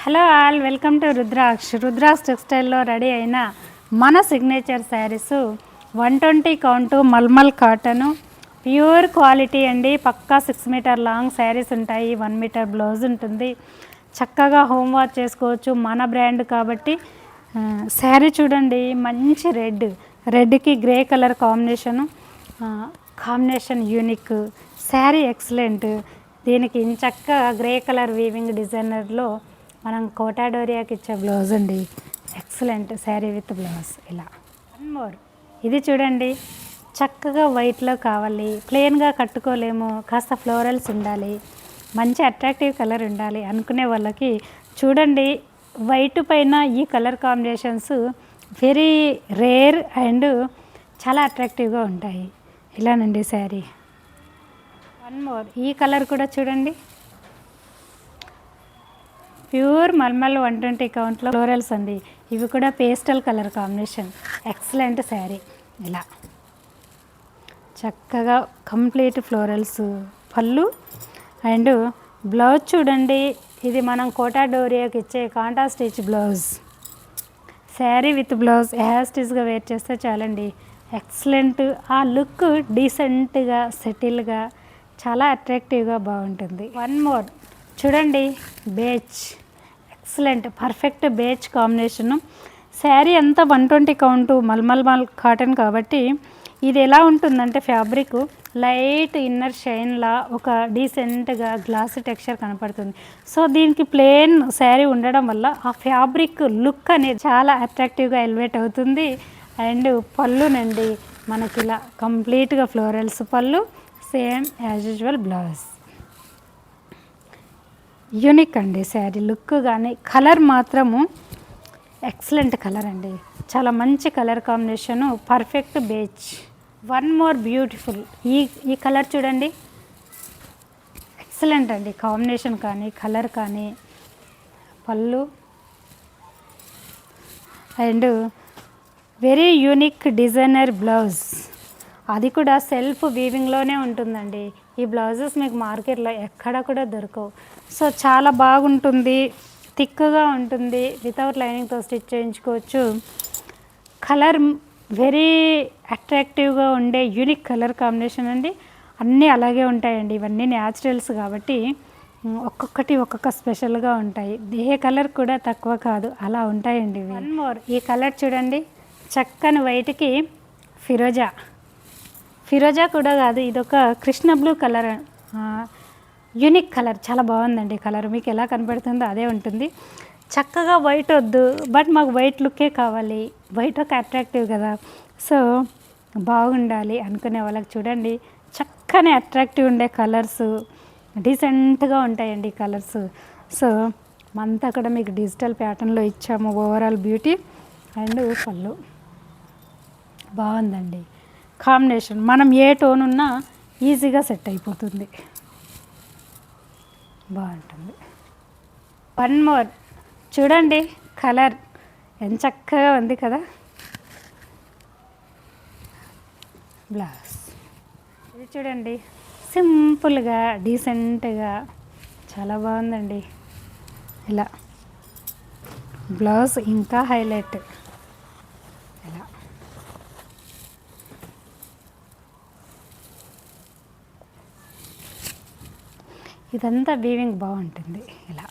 Hello all, welcome to Rudraksh టెక్స్టైల్లో ready అయిన మన signature saris 120 count mulmul cotton pure quality అండి. పక్కా 6 మీటర్ లాంగ్ శారీస్ ఉంటాయి. 1 మీటర్ బ్లౌజ్ ఉంటుంది. చక్కగా హోమ్ వాష్ చేసుకోవచ్చు. మన బ్రాండ్ కాబట్టి. శారీ చూడండి, మంచి రెడ్కి grey colour combination unique sari excellent. దీనికి చక్కగా గ్రే కలర్ వీవింగ్ డిజైనర్లో మనం కోటా డోరియాకి ఇచ్చే బ్లౌజ్ అండి. Excellent sari with blouse. ఇలా వన్ మోర్, ఇది చూడండి, చక్కగా వైట్లో కావాలి, ప్లెయిన్గా కట్టుకోలేము, కాస్త ఫ్లోరల్స్ ఉండాలి, మంచి అట్రాక్టివ్ కలర్ ఉండాలి అనుకునే వాళ్ళకి చూడండి, వైట్ పైన ఈ colour combinations very rare and చాలా అట్రాక్టివ్గా ఉంటాయి. ఇలానండి శారీ. వన్ మోర్, ఈ కలర్ కూడా చూడండి, ప్యూర్ మల్మల్ 120 కౌంట్లో ఫ్లోరల్స్ అండి. ఇవి కూడా pastel colour combination. Excellent sari. ఇలా చక్కగా complete florals pallu and blouse చూడండి. ఇది మనం కోటా డోరియాకి ఇచ్చే kantha stitch blouse. Sari with blouse యాస్టిస్గా వేర్ చేస్తే చాలండి. ఎక్సలెంట్. ఆ లుక్ డీసెంట్గా సెటిల్గా చాలా అట్రాక్టివ్గా బాగుంటుంది. వన్ మోర్ చూడండి, beige excellent perfect beige combination. Sari అంతా 120 కౌంటు మల్మల్ కాటన్ కాబట్టి ఇది ఎలా ఉంటుందంటే ఫ్యాబ్రిక్ లైట్ ఇన్నర్ షైన్లా ఒక డీసెంట్గా గ్లాసీ టెక్స్చర్ కనపడుతుంది. సో దీనికి ప్లెయిన్ శారీ ఉండడం వల్ల ఆ ఫ్యాబ్రిక్ లుక్ అనేది చాలా అట్రాక్టివ్గా ఎలివేట్ అవుతుంది. అండ్ పళ్ళునండి, మనకి ఇలా కంప్లీట్గా ఫ్లోరల్స్ పళ్ళు, same as usual blouse. Unique అండి శారీ లుక్. కానీ కలర్ మాత్రము ఎక్సలెంట్ కలర్ అండి. చాలా మంచి colour combination, perfect beige. One more beautiful, ఈ కలర్ చూడండి, ఎక్సలెంట్ అండి. కాంబినేషన్ కానీ కలర్ కానీ పళ్ళు and very unique designer blouse. అది కూడా సెల్ఫ్ వీవింగ్లోనే ఉంటుందండి. ఈ బ్లౌజెస్ మీకు మార్కెట్లో ఎక్కడ కూడా దొరకవు. సో చాలా బాగుంటుంది, థిక్గా ఉంటుంది, వితౌట్ లైనింగ్తో స్టిచ్ చేయించుకోవచ్చు. కలర్ వెరీ అట్రాక్టివ్గా ఉండే యూనిక్ కలర్ కాంబినేషన్ అండి. అన్నీ అలాగే ఉంటాయండి. ఇవన్నీ న్యాచురల్స్ కాబట్టి ఒక్కొక్కటి ఒక్కొక్క స్పెషల్గా ఉంటాయి. ఏ కలర్ కూడా తక్కువ కాదు, అలా ఉంటాయండి. వన్ మోర్, ఈ కలర్ చూడండి, చక్కని వైట్కి ఫిరోజా కూడా కాదు, ఇదొక Krishna blue colour. Unique colour, చాలా బాగుందండి. కలర్ మీకు ఎలా కనపడుతుందో అదే ఉంటుంది. చక్కగా వైట్ వద్దు, బట్ మాకు వైట్ లుక్కే కావాలి. వైట్ ఒక అట్రాక్టివ్ కదా, సో బాగుండాలి అనుకునే వాళ్ళకి చూడండి, చక్కని అట్రాక్టివ్ ఉండే కలర్స్, డీసెంట్గా ఉంటాయండి కలర్స్. సో మనతో కూడా మీకు డిజిటల్ ప్యాటర్న్లో ఇచ్చాము. ఓవరాల్ బ్యూటీ అండ్ పళ్ళు బాగుందండి. కాంబినేషన్ మనం ఏ టోన్ ఉన్నా ఈజీగా సెట్ అయిపోతుంది, బాగుంటుంది. వన్ మోర్ చూడండి, కలర్ ఎంత చక్కగా ఉంది కదా. బ్లౌజ్ ఇది చూడండి, సింపుల్గా డీసెంట్గా చాలా బాగుందండి. ఇలా బ్లౌజ్ ఇంకా హైలైట్. ఇలా ఇదంతా వీవింగ్ బాగుంటుంది. ఇలా